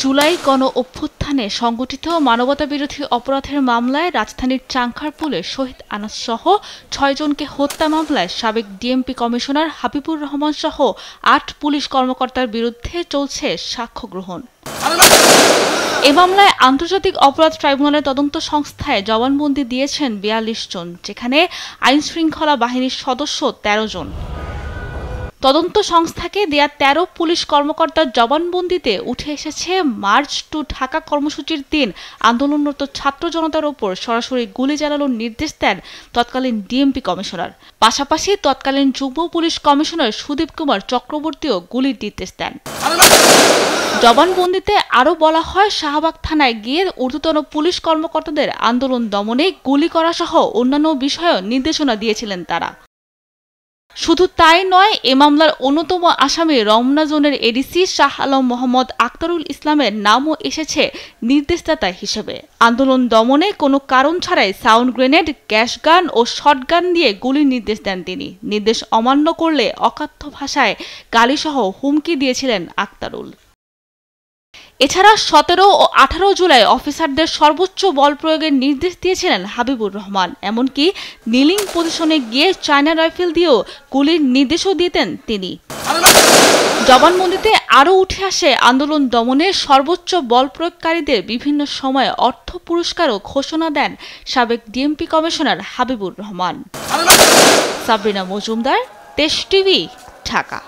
জুলাই গণ অভ্যুত্থানে সংগঠিত মানবতাবিরোধী অপরাধের মামলায় রাজধানীর চাংখারপুলে শহীদ আনাস সহ ৬ জনকে হত্যা মামলায় সাবেক ডিএমপি কমিশনার হাবিবুর রহমান সহ ৮ পুলিশ কর্মকর্তার বিরুদ্ধে চলছে সাক্ষ্য গ্রহণ। এ মামলায় আন্তর্জাতিক অপরাধ ট্রাইব্যুনালের তদন্ত সংস্থায় জবানবন্দি দিয়েছেন ৪২ জন, যেখানে আইনশৃঙ্খলা বাহিনীর সদস্য ১৩ জন। তদন্ত সংস্থাকে দেয়া ১৩ পুলিশ কর্মকর্তার জবানবন্দিতে উঠে এসেছে মার্চ টু ঢাকা কর্মসূচির দিন আন্দোলনরত ছাত্র জনতার ওপর সরাসরি গুলি চালানোর নির্দেশ দেন তৎকালীন ডিএমপি কমিশনার। পাশাপাশি তৎকালীন যুগ্ম পুলিশ কমিশনার সুদীপ কুমার চক্রবর্তীও গুলির নির্দেশ দেন। জবানবন্দিতে আরও বলা হয়, শাহবাগ থানায় গিয়ে ঊর্ধ্বতন পুলিশ কর্মকর্তাদের আন্দোলন দমনে গুলি করা সহ অন্যান্য বিষয়েও নির্দেশনা দিয়েছিলেন তারা। শুধু তাই নয়, এ মামলার অন্যতম আসামি রমনা জোনের এডিসি শাহ আলম মোহাম্মদ আক্তারুল ইসলামের নামও এসেছে নির্দেশদাতা হিসেবে। আন্দোলন দমনে কোনো কারণ ছাড়াই সাউন্ড গ্রেনেড, গ্যাস গান ও শটগান দিয়ে গুলির নির্দেশ দেন তিনি। নির্দেশ অমান্য করলে অকথ্য ভাষায় গালিসহ হুমকি দিয়েছিলেন আক্তারুল। এছাড়া ১৭ ও ১৮ জুলাই অফিসারদের সর্বোচ্চ বল প্রয়োগের নির্দেশ দিয়েছিলেন হাবিবুর রহমান। এমনকি নিলিং পজিশনে গিয়ে চায়না রাইফেল দিয়েও গুলির নির্দেশও দিতেন তিনি। জবানবন্দিতে আরও উঠে আসে, আন্দোলন দমনে সর্বোচ্চ বল প্রয়োগকারীদের বিভিন্ন সময়ে অর্থ পুরস্কারও ঘোষণা দেন সাবেক ডিএমপি কমিশনার হাবিবুর রহমান। সাবরিনা মজুমদার, দেশ টিভি, ঢাকা।